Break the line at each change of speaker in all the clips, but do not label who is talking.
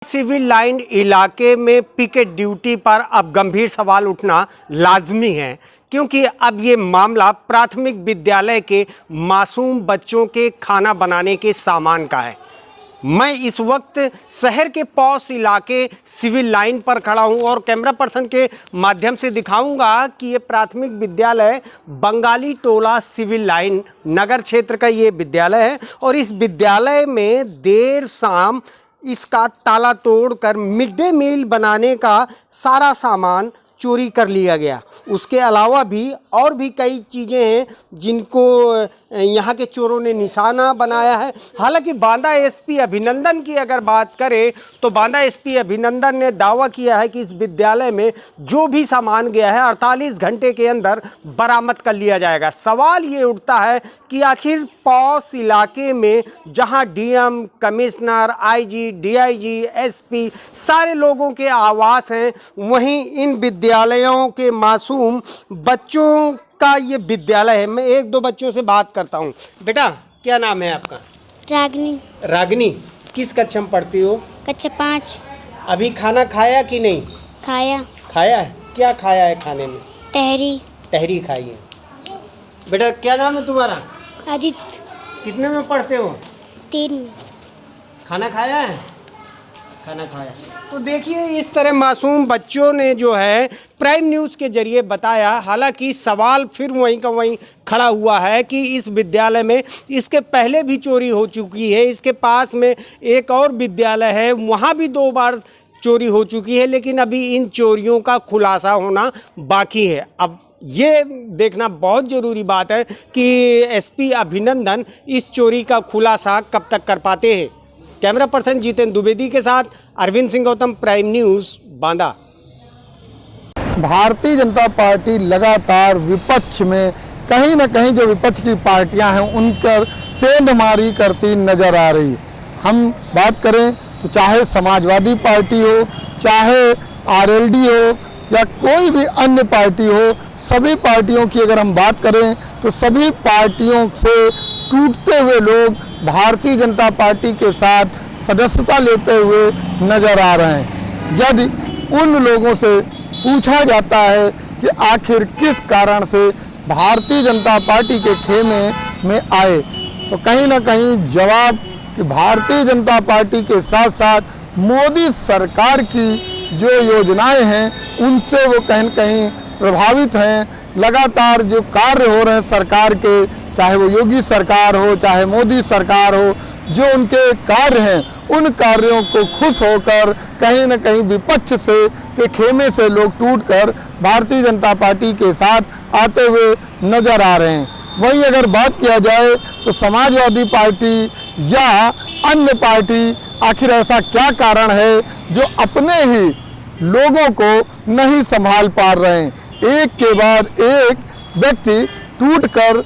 Civil line इलाके में picket duty पर अब गंभीर सवाल उठना लाजमी है, क्योंकि अब ये मामला प्राथमिक विद्यालय के मासूम बच्चों के खाना बनाने के सामान का है। मैं इस वक्त शहर के पॉश इलाके सिविल लाइन पर खड़ा हूं और कैमरा पर्सन के माध्यम से दिखाऊंगा कि ये प्राथमिक विद्यालय बंगाली टोला सिविल लाइन नगर क्षेत्र का ये विद्यालय है और इस विद्यालय में देर शाम इसका ताला तोड़कर मिड डे मील बनाने का सारा सामान चोरी कर लिया गया। उसके अलावा भी और भी कई चीज़ें हैं जिनको यहाँ के चोरों ने निशाना बनाया है। हालांकि बांदा एसपी अभिनंदन की अगर बात करें तो बांदा एसपी अभिनंदन ने दावा किया है कि इस विद्यालय में जो भी सामान गया है 48 घंटे के अंदर बरामद कर लिया जाएगा। सवाल ये उठता है कि आखिर पॉश इलाके में जहाँ DM, commissioner, IG, DIG, SP सारे लोगों के आवास हैं, वहीं इन विद्यालयों के मासूम बच्चों का ये विद्यालय है। मैं एक दो बच्चों से बात करता हूँ। बेटा, क्या नाम है आपका?
रागनी।
रागनी, किस कक्षा में पढ़ती हो?
कक्षा 5।
अभी खाना खाया कि नहीं?
खाया।
खाया है? क्या खाया है खाने में?
तहरी।
तहरी खाई है। बेटा, क्या नाम है तुम्हारा?
आदित्य।
कितने में पढ़ते हो?
3 में।
खाना खाया है? खाना खाया। तो देखिए, इस तरह मासूम बच्चों ने जो है प्राइम न्यूज़ के जरिए बताया। हालांकि सवाल फिर वहीं का वहीं खड़ा हुआ है कि इस विद्यालय में इसके पहले भी चोरी हो चुकी है। इसके पास में एक और विद्यालय है, वहाँ भी 2 बार चोरी हो चुकी है, लेकिन अभी इन चोरियों का खुलासा होना बाकी है। अब ये देखना बहुत ज़रूरी बात है कि एसपी अभिनंदन इस चोरी का खुलासा कब तक कर पाते हैं। कैमरा पर्सन जितेंद्र द्विवेदी के साथ Arvind Singh Gautam, prime news, Banda.
Bharatiya Janata party लगातार विपक्ष में कहीं न कहीं जो विपक्ष की पार्टियां हैं उन पर सेंधमारी करती नजर आ रही। हम बात करें तो चाहे समाजवादी पार्टी हो, चाहे आरएलडी हो या कोई भी अन्य पार्टी हो, सभी पार्टियों की अगर हम बात करें तो सभी पार्टियों से टूटते हुए लोग भारतीय जनता पार्टी के साथ सदस्यता लेते हुए नजर आ रहे हैं। यदि उन लोगों से पूछा जाता है कि आखिर किस कारण से भारतीय जनता पार्टी के खेमे में आए, तो कहीं ना कहीं जवाब कि भारतीय जनता पार्टी के साथ साथ मोदी सरकार की जो योजनाएं हैं उनसे वो कहीं न कहीं प्रभावित हैं। लगातार जो कार्य हो रहे हैं सरकार के, चाहे वो योगी सरकार हो, चाहे मोदी सरकार हो, जो उनके कार्य हैं उन कार्यों को खुश होकर कहीं न कहीं विपक्ष से के खेमे से लोग टूटकर भारतीय जनता पार्टी के साथ आते हुए नजर आ रहे हैं। वहीं अगर बात किया जाए तो समाजवादी पार्टी या अन्य पार्टी, आखिर ऐसा क्या कारण है जो अपने ही लोगों को नहीं संभाल पा रहे हैं? एक के बाद एक व्यक्ति टूटकर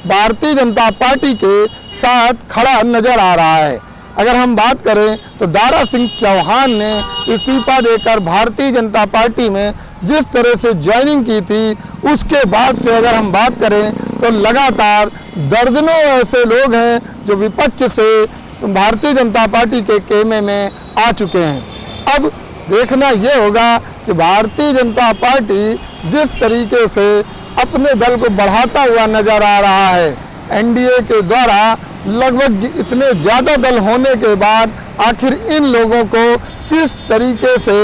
भारतीय जनता पार्टी के साथ खड़ा नजर आ रहा है। अगर हम बात करें तो दारा सिंह चौहान ने इस्तीफा देकर भारतीय जनता पार्टी में जिस तरह से ज्वाइनिंग की थी, उसके बाद से अगर हम बात करें तो लगातार दर्जनों ऐसे लोग हैं जो विपक्ष से भारतीय जनता पार्टी के खेमे में आ चुके हैं। अब देखना ये होगा कि भारतीय जनता पार्टी जिस तरीके से अपने दल को बढ़ाता हुआ नजर आ रहा है, एनडीए के द्वारा लगभग इतने ज़्यादा दल होने के बाद आखिर इन लोगों को किस तरीके से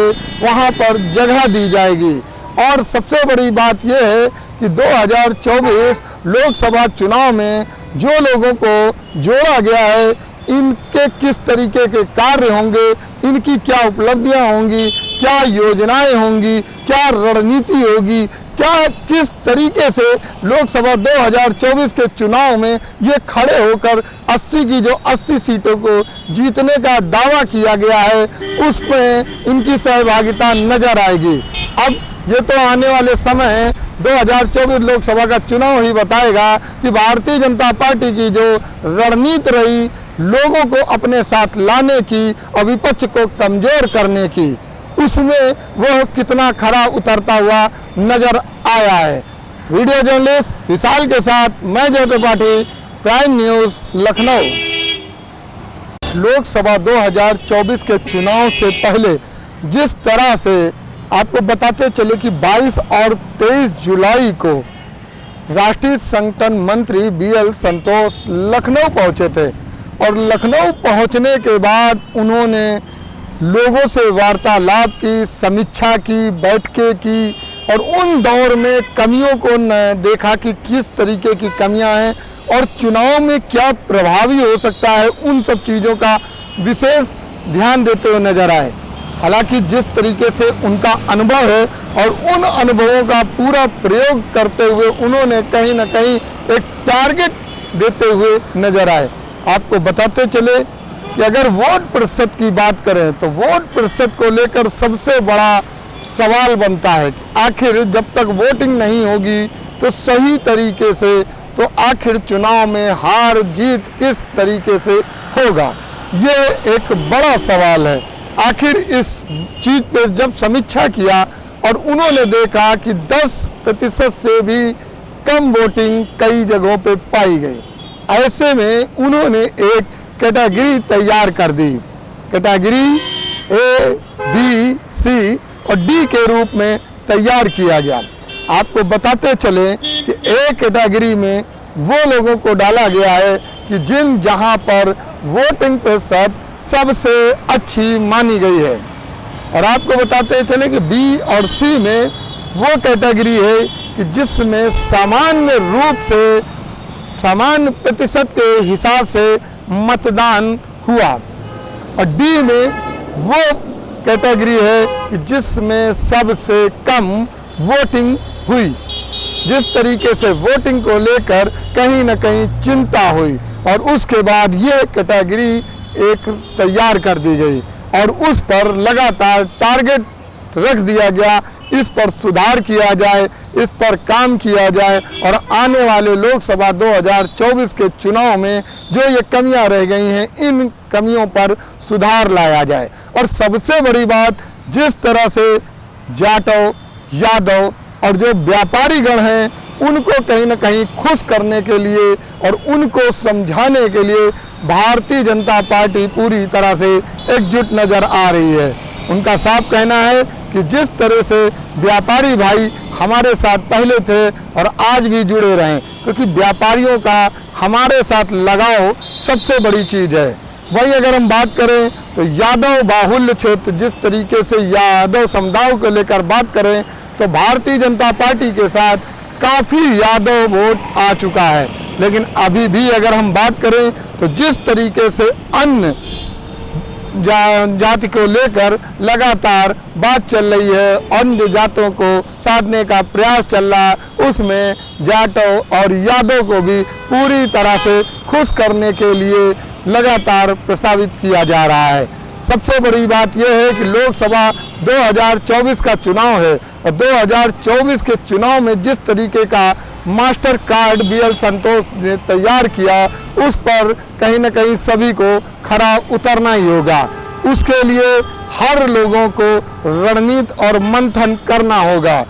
वहां पर जगह दी जाएगी। और सबसे बड़ी बात यह है कि 2024 लोकसभा चुनाव में जो लोगों को जोड़ा गया है, इनके किस तरीके के कार्य होंगे, इनकी क्या उपलब्धियां होंगी, क्या योजनाएं होंगी, क्या रणनीति होगी, क्या किस तरीके से लोकसभा 2024 के चुनाव में ये खड़े होकर 80 की जो 80 सीटों को जीतने का दावा किया गया है उसमें इनकी सहभागिता नजर आएगी। अब ये तो आने वाले समय 2024 लोकसभा का चुनाव ही बताएगा कि भारतीय जनता पार्टी की जो रणनीति रही लोगों को अपने साथ लाने की और विपक्ष को कमजोर करने की, उसमें वह कितना खरा उतरता हुआ नजर आया है। वीडियो जर्नलिस्ट विशाल के साथ मैं जय त्रिपाठी, प्राइम न्यूज़, लखनऊ। लोकसभा 2024 के चुनाव से पहले जिस तरह से आपको बताते चले कि 22 और 23 जुलाई को राष्ट्रीय संगठन मंत्री BL संतोष लखनऊ पहुंचे थे और लखनऊ पहुंचने के बाद उन्होंने लोगों से वार्तालाप की, समीक्षा की, बैठकें की और उन दौर में कमियों को देखा कि किस तरीके की कमियां हैं और चुनाव में क्या प्रभावी हो सकता है, उन सब चीज़ों का विशेष ध्यान देते हुए नजर आए। हालांकि जिस तरीके से उनका अनुभव है और उन अनुभवों का पूरा प्रयोग करते हुए उन्होंने कहीं ना कहीं एक टारगेट देते हुए नजर आए। आपको बताते चले कि अगर वोट प्रतिशत की बात करें तो वोट प्रतिशत को लेकर सबसे बड़ा सवाल बनता है कि आखिर जब तक वोटिंग नहीं होगी तो सही तरीके से तो आखिर चुनाव में हार जीत किस तरीके से होगा, ये एक बड़ा सवाल है। आखिर इस चीज़ पे जब समीक्षा किया और उन्होंने देखा कि 10% से भी कम वोटिंग कई जगहों पे पाई गई, ऐसे में उन्होंने एक कैटेगरी तैयार कर दी। कैटेगरी A, B, C और D के रूप में तैयार किया गया। आपको बताते चले कि A कैटेगरी में वो लोगों को डाला गया है कि जहां पर वोटिंग प्रतिशत सबसे अच्छी मानी गई है। और आपको बताते चले कि B और C में वो कैटेगरी है कि जिसमें सामान्य रूप से सामान्य प्रतिशत के हिसाब से मतदान हुआ और D में वो कैटेगरी है कि जिसमें सबसे कम वोटिंग हुई। जिस तरीके से वोटिंग को लेकर कहीं न कहीं चिंता हुई और उसके बाद ये कैटेगरी एक तैयार कर दी गई और उस पर लगातार टारगेट रख दिया गया, इस पर सुधार किया जाए, इस पर काम किया जाए और आने वाले लोकसभा 2024 के चुनाव में जो ये कमियां रह गई हैं इन कमियों पर सुधार लाया जाए। और सबसे बड़ी बात, जिस तरह से जाटव, यादव और जो व्यापारी गण हैं उनको कहीं ना कहीं खुश करने के लिए और उनको समझाने के लिए भारतीय जनता पार्टी पूरी तरह से एकजुट नज़र आ रही है। उनका साफ कहना है कि जिस तरह से व्यापारी भाई हमारे साथ पहले थे और आज भी जुड़े रहें, क्योंकि व्यापारियों का हमारे साथ लगाव सबसे बड़ी चीज़ है। वही अगर हम बात करें तो यादव बाहुल्य क्षेत्र, जिस तरीके से यादव समुदाय को लेकर बात करें तो भारतीय जनता पार्टी के साथ काफ़ी यादव वोट आ चुका है। लेकिन अभी भी अगर हम बात करें तो जिस तरीके से अन्य जाति को लेकर लगातार बात चल रही है, अन्य जातों को साधने का प्रयास चल रहा है, उसमें जाटव और यादव को भी पूरी तरह से खुश करने के लिए लगातार प्रस्तावित किया जा रहा है। सबसे बड़ी बात यह है कि लोकसभा 2024 का चुनाव है और 2024 के चुनाव में जिस तरीके का मास्टर कार्ड BL संतोष ने तैयार किया उस पर कहीं न कहीं सभी को खरा उतरना ही होगा। उसके लिए हर लोगों को रणनीति और मंथन करना होगा।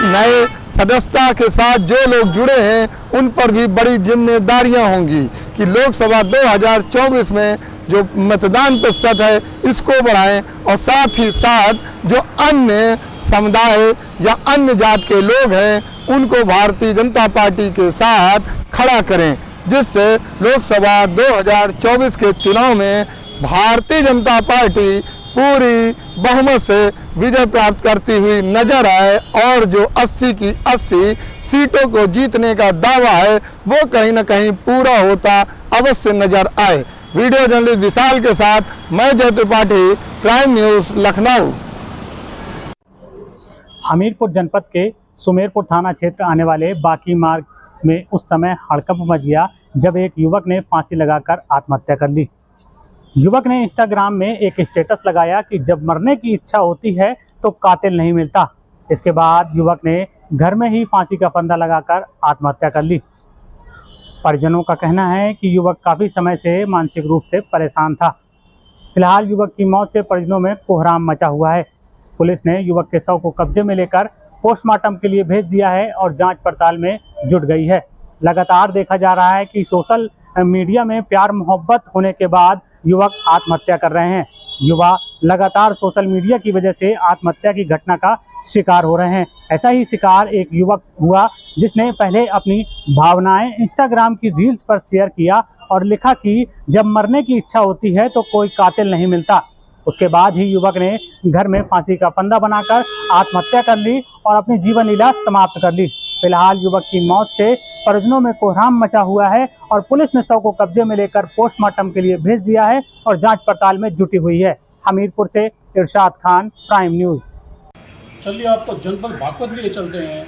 नए सदस्यता के साथ जो लोग जुड़े हैं उन पर भी बड़ी जिम्मेदारियां होंगी कि लोकसभा 2024 में जो मतदान प्रतिशत है इसको बढ़ाएं और साथ ही साथ जो अन्य समुदाय या अन्य जात के लोग हैं उनको भारतीय जनता पार्टी के साथ खड़ा करें, जिससे लोकसभा 2024 के चुनाव में भारतीय जनता पार्टी पूरी बहुमत से विजय प्राप्त करती हुई नजर आए और जो 80 की 80 सीटों को जीतने का दावा है वो कहीं न कहीं पूरा होता अवश्य नजर आए। वीडियो जर्नलिस्ट विशाल के साथ मैं जय त्रिपाठी, प्राइम न्यूज़ लखनऊ।
हमीरपुर जनपद के सुमेरपुर थाना क्षेत्र आने वाले बाकी मार्ग में उस समय हड़कंप मच गया जब एक युवक ने फांसी लगाकर आत्महत्या कर ली। युवक ने इंस्टाग्राम में एक स्टेटस लगाया कि जब मरने की इच्छा होती है तो कातिल नहीं मिलता। इसके बाद युवक ने घर में ही फांसी का फंदा लगाकर आत्महत्या कर ली। परिजनों का कहना है कि युवक काफ़ी समय से मानसिक रूप से परेशान था। फिलहाल युवक की मौत से परिजनों में कोहराम मचा हुआ है। पुलिस ने युवक के शव को कब्जे में लेकर पोस्टमार्टम के लिए भेज दिया है और जांच पड़ताल में जुट गई है। लगातार देखा जा रहा है कि सोशल मीडिया में प्यार मोहब्बत होने के बाद युवक आत्महत्या कर रहे हैं। युवा लगातार सोशल मीडिया की वजह से आत्महत्या की घटना का शिकार हो रहे हैं। ऐसा ही शिकार एक युवक हुआ जिसने पहले अपनी भावनाएं इंस्टाग्राम की रील्स पर शेयर किया और लिखा कि जब मरने की इच्छा होती है तो कोई कातिल नहीं मिलता। उसके बाद ही युवक ने घर में फांसी का फंदा बनाकर आत्महत्या कर ली और अपनी जीवन लीला समाप्त कर ली। फिलहाल युवक की मौत से परिजनों में कोहराम मचा हुआ है और पुलिस ने शव को कब्जे में लेकर पोस्टमार्टम के लिए भेज दिया है और जांच पड़ताल में जुटी हुई है। हमीरपुर से इरशाद खान, प्राइम न्यूज़।
चलिए आपको जनपद बागपत के लिए चलते हैं,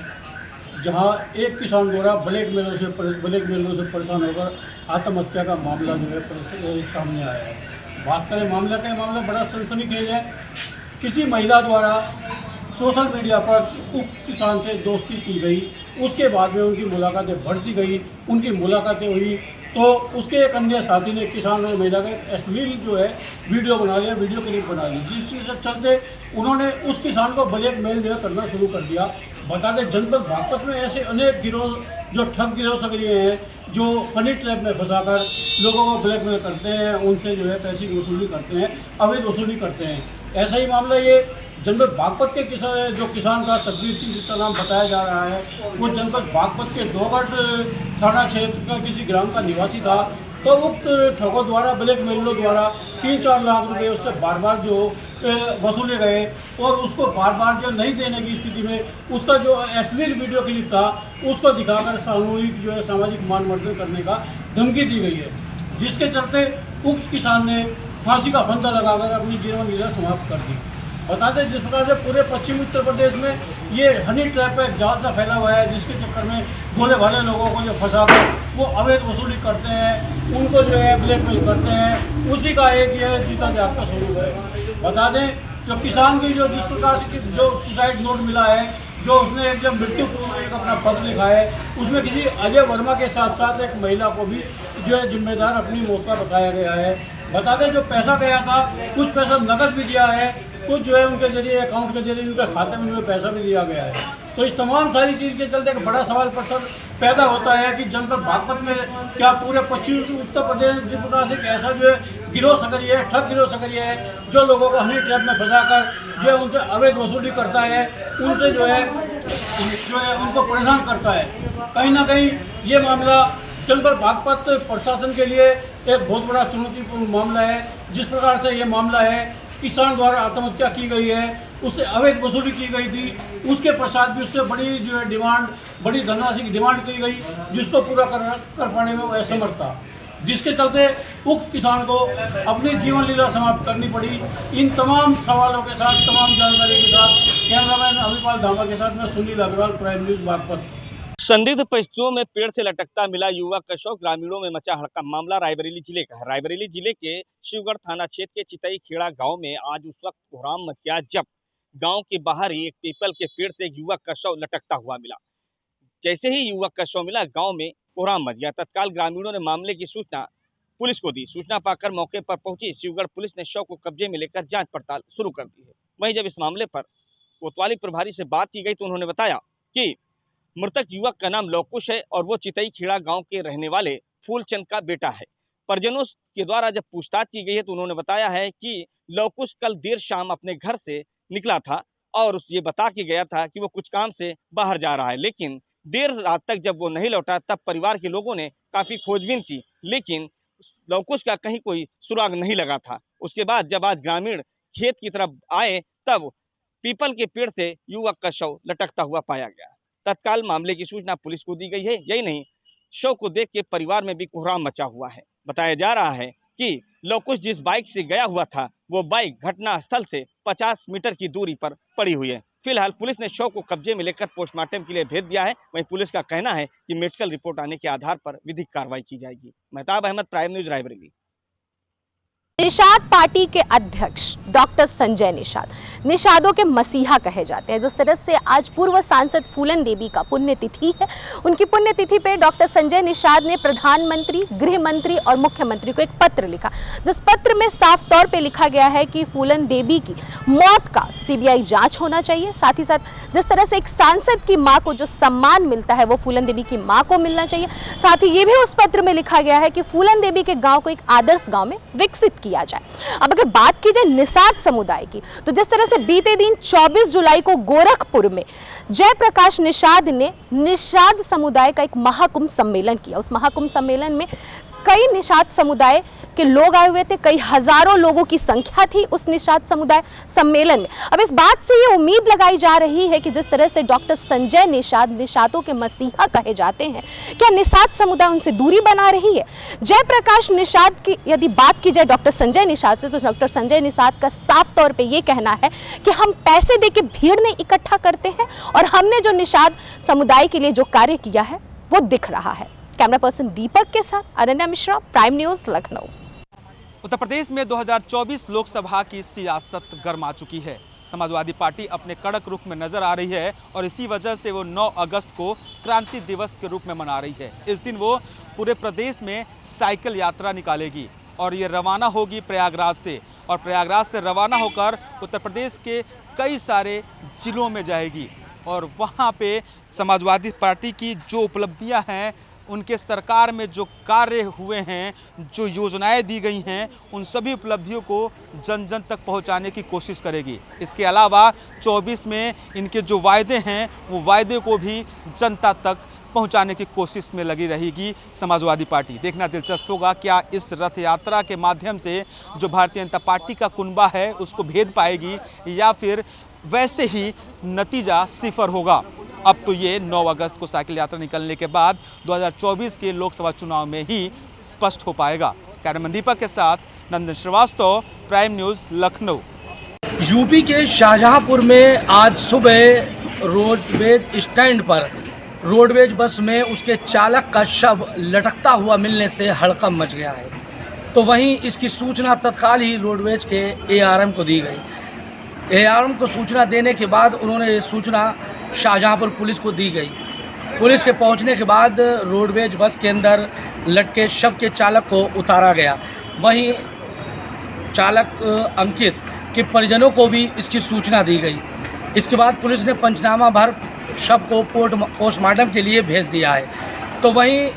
जहां एक किसान द्वारा ब्लैकमेलर से परेशान होकर आत्महत्या का मामला जो है सामने आया है। बात करें मामला बड़ा सनसनीखेज है। किसी महिला द्वारा सोशल मीडिया पर उक्त किसान से दोस्ती की गई, उसके बाद में उनकी मुलाकातें बढ़ती गई, उनकी मुलाकातें हुई तो उसके एक अन्य साथी ने किसान और महिला का अश्लील जो है वीडियो बना लिया, वीडियो क्लिप बना ली, जिस चीज़ से चलते उन्होंने उस किसान को ब्लैकमेल जो करना शुरू कर दिया। बता दें जनपद बागपत में ऐसे अनेक गिरोह जो ठग गिरोह सक्रिय हैं, जो हनी ट्रैप में फंसाकर लोगों को ब्लैकमेल करते हैं, उनसे जो है पैसे की वसूली करते हैं, अवैध वसूली करते हैं। ऐसा ही मामला ये जनपद बागपत के किसान का सतबीर सिंह, जिसका नाम बताया जा रहा है, वो जनपद बागपत के दोगट थाना क्षेत्र का किसी ग्राम का निवासी था। तो उक्त ठगों द्वारा, ब्लैकमेलरों द्वारा 3-4 लाख रुपए उससे बार बार जो वसूले गए और उसको बार बार जो नहीं देने की स्थिति में उसका जो अश्लील वीडियो क्लिप था उसको दिखाकर सामूहिक जो है सामाजिक मानमर्दन करने का धमकी दी गई है, जिसके चलते उक्त किसान ने फांसी का फंदा लगाकर अपनी जीवन लीला समाप्त कर दी। बता दें जिस प्रकार से पूरे पश्चिमी उत्तर प्रदेश में ये हनी ट्रैप एक जाल सा फैला हुआ है, जिसके चक्कर में भोले भाले लोगों को जो फंसाकर वो अवैध वसूली करते हैं, उनको जो है ब्लैकमेल करते हैं, उसी का एक ये जीता जागता स्वरूप है। बता दें जो किसान की जो जिस प्रकार से जो सुसाइड नोट मिला है, जो उसने एक जब मृत्यु पूर्व एक अपना पद लिखा है, उसमें किसी अजय वर्मा के साथ साथ एक महिला को भी जो है जिम्मेदार अपनी मौत का बताया गया है। बता दें जो पैसा गया था, कुछ पैसा नकद भी दिया है, कुछ जो है उनके जरिए अकाउंट के जरिए उनके खाते में उन्हें पैसा भी दिया गया है। तो इस तमाम सारी चीज़ के चलते एक बड़ा सवाल प्रश्न पैदा होता है कि जनपद बागपत में क्या पूरे पश्चिमी उत्तर प्रदेश जिस प्रकार से ऐसा जो है गिरोह सक्रिय है, ठग गिरोह सक्रिय है, जो लोगों को हनी ट्रैप में फंसाकर जो है उनसे अवैध वसूली करता है, उनसे जो है उनको परेशान करता है। कहीं ना कहीं ये मामला जनपद बागपत प्रशासन के लिए एक बहुत बड़ा चुनौतीपूर्ण मामला है। जिस प्रकार से ये मामला है, किसान द्वारा आत्महत्या की गई है, उससे अवैध वसूली की गई थी, उसके पश्चात भी उससे बड़ी जो है डिमांड, बड़ी धनराशि की डिमांड की गई, जिसको पूरा कर पाने में वो असमर्थ था, जिसके चलते उक्त किसान को अपनी जीवन लीला समाप्त करनी पड़ी। इन तमाम सवालों के साथ, तमाम जानकारी के साथ कैमरामैन अभिपाल धामा के साथ मैं सुनील अग्रवाल, प्राइम न्यूज़ बागपत।
संदिग्ध परिस्थितियों में पेड़ से लटकता मिला युवक का शव, ग्रामीणों में मचा हड़कंप। मामला रायबरेली जिले का है। रायबरेली जिले के शिवगढ़ थाना क्षेत्र के चितई खेड़ा गांव में आज उस वक्त कोहराम मच गया जब गांव के बाहर ही एक पीपल के पेड़ से एक युवक का शव लटकता हुआ मिला। जैसे ही युवक का शव मिला, गाँव में कोहराम मच गया। तत्काल ग्रामीणों ने मामले की सूचना पुलिस को दी। सूचना पाकर मौके पर पहुंची शिवगढ़ पुलिस ने शव को कब्जे में लेकर जाँच पड़ताल शुरू कर दी है। वहीं जब इस मामले पर कोतवाली प्रभारी से बात की गई तो उन्होंने बताया कि मृतक युवक का नाम लवकुश है और वो चितई खेड़ा गांव के रहने वाले फूलचंद का बेटा है। परिजनों के द्वारा जब पूछताछ की गई है तो उन्होंने बताया है कि लवकुश कल देर शाम अपने घर से निकला था और ये बता के गया था कि वो कुछ काम से बाहर जा रहा है, लेकिन देर रात तक जब वो नहीं लौटा तब परिवार के लोगों ने काफ़ी खोजबीन की, लेकिन लवकुश का कहीं कोई सुराग नहीं लगा था। उसके बाद जब आज ग्रामीण खेत की तरफ आए तब पीपल के पेड़ से युवक का शव लटकता हुआ पाया गया। तत्काल मामले की सूचना पुलिस को दी गई है। यही नहीं, शव को देख के परिवार में भी कोहराम मचा हुआ है। बताया जा रहा है कि लवकुश जिस बाइक से गया हुआ था वो बाइक घटना स्थल से 50 मीटर की दूरी पर पड़ी हुई है। फिलहाल पुलिस ने शव को कब्जे में लेकर पोस्टमार्टम के लिए भेज दिया है। वहीं पुलिस का कहना है कि मेडिकल रिपोर्ट आने के आधार पर विधिक कार्रवाई की जाएगी। Mehtab Ahmad, prime news, Raebareli.
Nishad party के अध्यक्ष डॉक्टर संजय निषाद निषादों के मसीहा कहे जाते हैं। जिस तरह से आज पूर्व सांसद फूलन देवी का पुण्यतिथि है, उनकी पुण्यतिथि पे डॉक्टर संजय निषाद ने प्रधानमंत्री, गृह मंत्री और मुख्यमंत्री को एक पत्र लिखा, जिस पत्र में साफ तौर पे लिखा गया है कि फूलन देवी की मौत का सीबीआई जांच होना चाहिए। साथ ही साथ जिस तरह से एक सांसद की मां को जो सम्मान मिलता है वो फूलन देवी की मां को मिलना चाहिए। साथ ही ये भी उस पत्र में लिखा गया है कि फूलन देवी के गांव को एक आदर्श गांव में विकसित किया जाए। अब अगर बात की जाए निषाद समुदाय की, तो जिस तरह से बीते दिन 24 जुलाई को गोरखपुर में जयप्रकाश निषाद ने निषाद समुदाय का एक महाकुंभ सम्मेलन किया। उस महाकुंभ सम्मेलन में कई निषाद समुदाय के लोग आए हुए थे, कई हजारों लोगों की संख्या थी उस निषाद समुदाय सम्मेलन में। अब इस बात से ये उम्मीद लगाई जा रही है कि जिस तरह से डॉक्टर संजय निषाद निषादों के मसीहा कहे जाते हैं, क्या निषाद समुदाय उनसे दूरी बना रही है? जयप्रकाश निषाद की यदि बात की जाए डॉक्टर संजय निषाद से, तो डॉक्टर संजय निषाद का साफ तौर पर यह कहना है कि हम पैसे दे के भीड़ नहीं इकट्ठा करते हैं और हमने जो निषाद समुदाय के लिए जो कार्य किया है वो दिख रहा है। कैमरा पर्सन दीपक के साथ अनन्या मिश्रा, प्राइम न्यूज़, लखनऊ।
उत्तर प्रदेश में 2024 लोकसभा की सियासत गर्मा चुकी है। समाजवादी पार्टी अपने कड़क रुख में नजर आ रही है और इसी वजह से वो 9 अगस्त को क्रांति दिवस के रूप में मना रही है। इस दिन वो पूरे प्रदेश में साइकिल यात्रा निकालेगी और ये रवाना होगी प्रयागराज से, और प्रयागराज से रवाना होकर उत्तर प्रदेश के कई सारे जिलों में जाएगी और वहाँ पे समाजवादी पार्टी की जो उपलब्धियाँ हैं, उनके सरकार में जो कार्य हुए हैं, जो योजनाएं दी गई हैं, उन सभी उपलब्धियों को जन जन तक पहुंचाने की कोशिश करेगी। इसके अलावा 24 में इनके जो वायदे हैं, वो वायदे को भी जनता तक पहुंचाने की कोशिश में लगी रहेगी समाजवादी पार्टी। देखना दिलचस्प होगा क्या इस रथ यात्रा के माध्यम से जो भारतीय जनता पार्टी का कुनबा है उसको भेद पाएगी या फिर वैसे ही नतीजा सिफर होगा। अब तो ये 9 अगस्त को साइकिल यात्रा निकलने के बाद 2024 के लोकसभा चुनाव में ही स्पष्ट हो पाएगा। कैमरामैन दीपक के साथ Nandan Srivastava, Prime News, Lucknow.
UP के शाहजहांपुर में आज सुबह रोडवेज स्टैंड पर रोडवेज बस में उसके चालक का शव लटकता हुआ मिलने से हड़कंप मच गया है। तो वहीं इसकी सूचना तत्काल ही रोडवेज के ARM को दी गई। ARM को सूचना देने के बाद उन्होंने ये सूचना शाहजहांपुर पुलिस को दी गई। पुलिस के पहुंचने के बाद रोडवेज बस के अंदर लटके शव के चालक को उतारा गया। वहीं चालक अंकित के परिजनों को भी इसकी सूचना दी गई। इसके बाद पुलिस ने पंचनामा भर शव को पोस्टमार्टम के लिए भेज दिया है। तो वहीं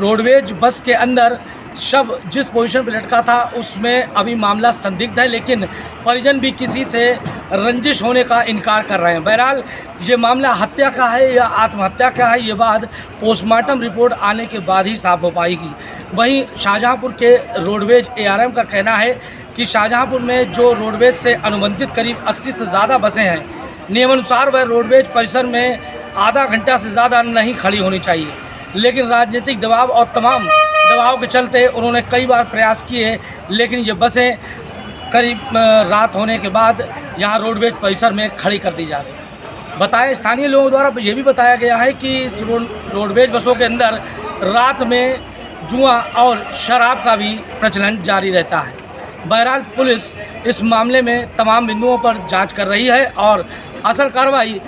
रोडवेज बस के अंदर शव जिस पोजीशन पर लटका था उसमें अभी मामला संदिग्ध है, लेकिन परिजन भी किसी से रंजिश होने का इनकार कर रहे हैं। बहरहाल ये मामला हत्या का है या आत्महत्या का है, ये बात पोस्टमार्टम रिपोर्ट आने के बाद ही साफ हो पाएगी। वहीं शाहजहांपुर के रोडवेज ARM का कहना है कि शाहजहांपुर में जो रोडवेज से अनुबंधित करीब 80 से ज़्यादा बसें हैं, नियमानुसार वह रोडवेज परिसर में आधा घंटा से ज़्यादा नहीं खड़ी होनी चाहिए, लेकिन राजनीतिक दबाव और तमाम दबाव के चलते उन्होंने कई बार प्रयास किए, लेकिन ये बसें करीब रात होने के बाद यहाँ रोडवेज परिसर में खड़ी कर दी जा रही है। बताया स्थानीय लोगों द्वारा ये भी बताया गया है कि इस रोडवेज बसों के अंदर रात में जुआ और शराब का भी प्रचलन जारी रहता है। बहरहाल पुलिस इस मामले में तमाम बिंदुओं पर जांच कर रही है और असल कार्रवाई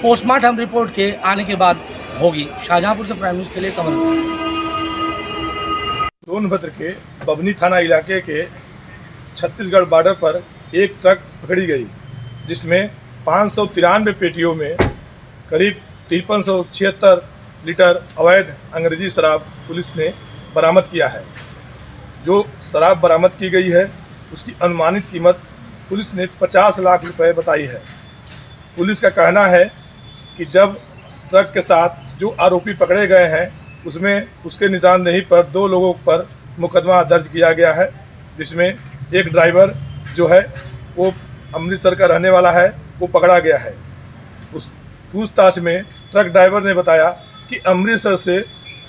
पोस्टमार्टम रिपोर्ट के आने के बाद होगी। शाहजहांपुर से प्राइम न्यूज़ के लिए कमल।
सोनभद्र के बभनी थाना इलाके के छत्तीसगढ़ बॉर्डर पर एक ट्रक पकड़ी गई, जिसमें 593 पेटियों में करीब 5376 लीटर अवैध अंग्रेजी शराब पुलिस ने बरामद किया है। जो शराब बरामद की गई है उसकी अनुमानित कीमत पुलिस ने 50 लाख रुपए बताई है। पुलिस का कहना है कि जब ट्रक के साथ जो आरोपी पकड़े गए हैं उसमें उसके निशानदेही पर 2 लोगों पर मुकदमा दर्ज किया गया है, जिसमें एक ड्राइवर जो है वो अमृतसर का रहने वाला है, वो पकड़ा गया है। उस पूछताछ में ट्रक ड्राइवर ने बताया कि अमृतसर से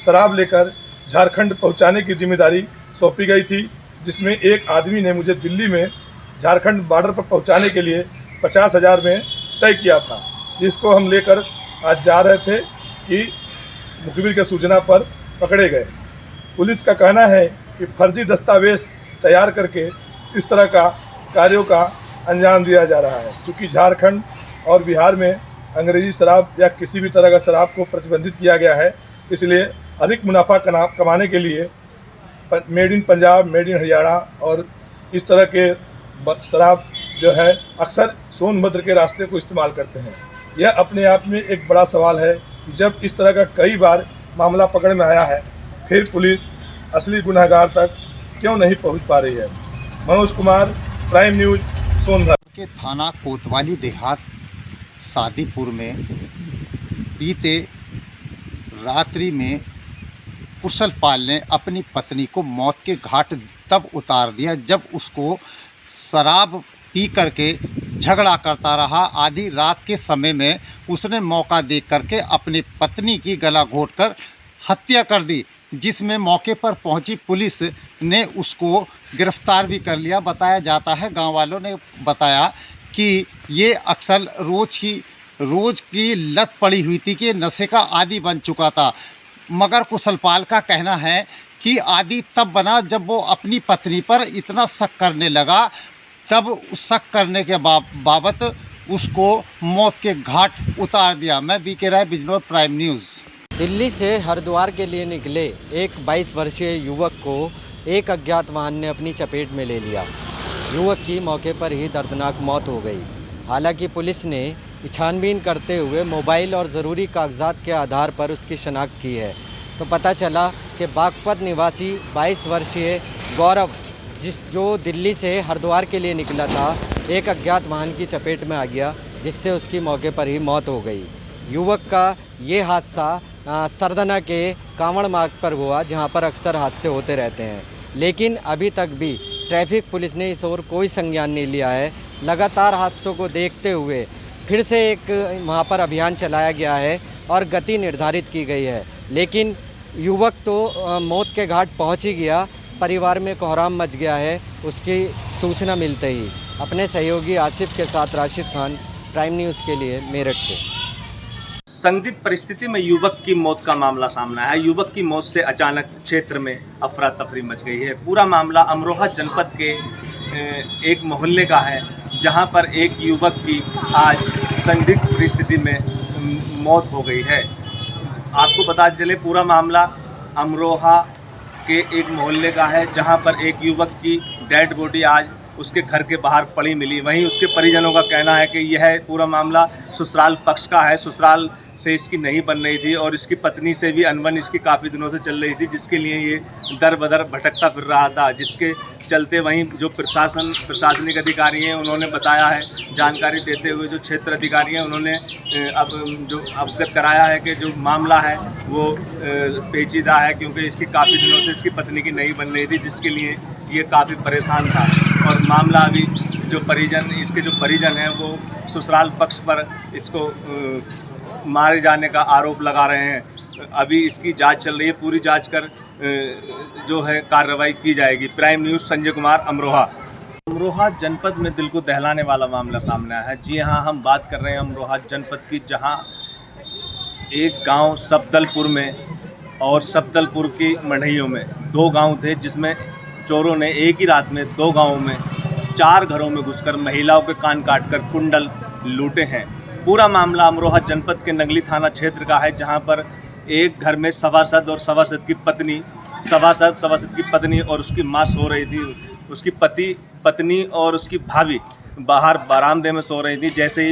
शराब लेकर झारखंड पहुंचाने की जिम्मेदारी सौंपी गई थी, जिसमें एक आदमी ने मुझे दिल्ली में झारखंड बॉर्डर पर पहुंचाने के लिए 50,000 में तय किया था, जिसको हम लेकर आज जा रहे थे कि मुखबिर के सूचना पर पकड़े गए। पुलिस का कहना है कि फर्जी दस्तावेज तैयार करके इस तरह का कार्यों का अंजाम दिया जा रहा है। चूँकि झारखंड और बिहार में अंग्रेजी शराब या किसी भी तरह का शराब को प्रतिबंधित किया गया है, इसलिए अधिक मुनाफा कमाने के लिए made in Punjab, made in Haryana और इस तरह के शराब जो है अक्सर सोनभद्र के रास्ते को इस्तेमाल करते हैं। यह अपने आप में एक बड़ा सवाल है कि जब इस तरह का कई बार मामला पकड़ में आया है, फिर पुलिस असली गुनहगार तक क्यों नहीं पहुंच पा रही है। Manoj Kumar, prime news, Sonbhadra.
के थाना कोतवाली देहात सादीपुर में बीते रात्रि में कुशल पाल ने अपनी पत्नी को मौत के घाट तब उतार दिया जब उसको शराब पी करके झगड़ा करता रहा। आधी रात के समय में उसने मौका देख करके अपनी पत्नी की गला घोंटकर हत्या कर दी, जिसमें मौके पर पहुंची पुलिस ने उसको गिरफ्तार भी कर लिया। बताया जाता है, गांव वालों ने बताया कि ये अक्सर रोज़ की लत पड़ी हुई थी कि नशे का आदी बन चुका था। मगर कुशलपाल का कहना है कि आदी तब बना जब वो अपनी पत्नी पर इतना शक करने लगा, तब शक करने के बाबत उसको मौत के घाट उतार दिया। मैं बीके राय, बिजनौर, प्राइम न्यूज़।
दिल्ली से हरिद्वार के लिए निकले एक 22 वर्षीय युवक को एक अज्ञात वाहन ने अपनी चपेट में ले लिया। युवक की मौके पर ही दर्दनाक मौत हो गई। हालांकि पुलिस ने छानबीन करते हुए मोबाइल और ज़रूरी कागजात के आधार पर उसकी शनाख्त की है, तो पता चला कि बागपत निवासी 22 वर्षीय गौरव जो दिल्ली से हरिद्वार के लिए निकला था, एक अज्ञात वाहन की चपेट में आ गया, जिससे उसकी मौके पर ही मौत हो गई। युवक का ये हादसा सरदना के कांवड़ मार्ग पर हुआ, जहां पर अक्सर हादसे होते रहते हैं, लेकिन अभी तक भी ट्रैफिक पुलिस ने इस ओर कोई संज्ञान नहीं लिया है। लगातार हादसों को देखते हुए फिर से एक वहाँ पर अभियान चलाया गया है और गति निर्धारित की गई है, लेकिन युवक तो मौत के घाट पहुँच ही गया। परिवार में कोहराम मच गया है उसकी सूचना मिलते ही। अपने सहयोगी आसिफ के साथ राशिद खान, प्राइम न्यूज़ के लिए, मेरठ से।
संदिग्ध परिस्थिति में युवक की मौत का मामला सामने आया है। युवक की मौत से अचानक क्षेत्र में अफरा तफरी मच गई है। पूरा मामला अमरोहा जनपद के एक मोहल्ले का है, जहां पर एक युवक की आज संदिग्ध परिस्थिति में मौत हो गई है। आपको बता चले, पूरा मामला अमरोहा के एक मोहल्ले का है, जहां पर एक युवक की डेड बॉडी आज उसके घर के बाहर पड़ी मिली। वहीं उसके परिजनों का कहना है कि यह पूरा मामला ससुराल पक्ष का है। ससुराल से इसकी नहीं बन रही थी और इसकी पत्नी से भी अनबन इसकी काफ़ी दिनों से चल रही थी, जिसके लिए ये दर बदर भटकता फिर रहा था, जिसके चलते वहीं जो प्रशासनिक अधिकारी हैं उन्होंने बताया है, जानकारी देते हुए जो क्षेत्र अधिकारी हैं उन्होंने अब जो अवगत कराया है कि जो मामला है वो पेचीदा है, क्योंकि इसकी काफ़ी दिनों से इसकी पत्नी की नहीं बन रही थी, जिसके लिए ये काफ़ी परेशान था। और मामला अभी इसके जो परिजन हैं वो ससुराल पक्ष पर इसको मारे जाने का आरोप लगा रहे हैं। अभी इसकी जांच चल रही है, पूरी जांच कर जो है कार्रवाई की जाएगी। प्राइम न्यूज़, संजय कुमार, अमरोहा जनपद में दिल को दहलाने वाला मामला सामने आया है। जी हाँ, हम बात कर रहे हैं अमरोहा जनपद की, जहां एक गांव सफदलपुर में और सफदलपुर की मढ़इयों में 2 गांव थे, जिसमें चोरों ने एक ही रात में 2 गांवों में 4 घरों में घुसकर महिलाओं के कान काटकर कुंडल लूटे हैं। पूरा मामला अमरोहा जनपद के नगली थाना क्षेत्र का है, जहां पर एक घर में सभासद की पत्नी और उसकी मां सो रही थी। उसकी पत्नी और उसकी भाभी बाहर बरामदे में सो रही थी। जैसे ही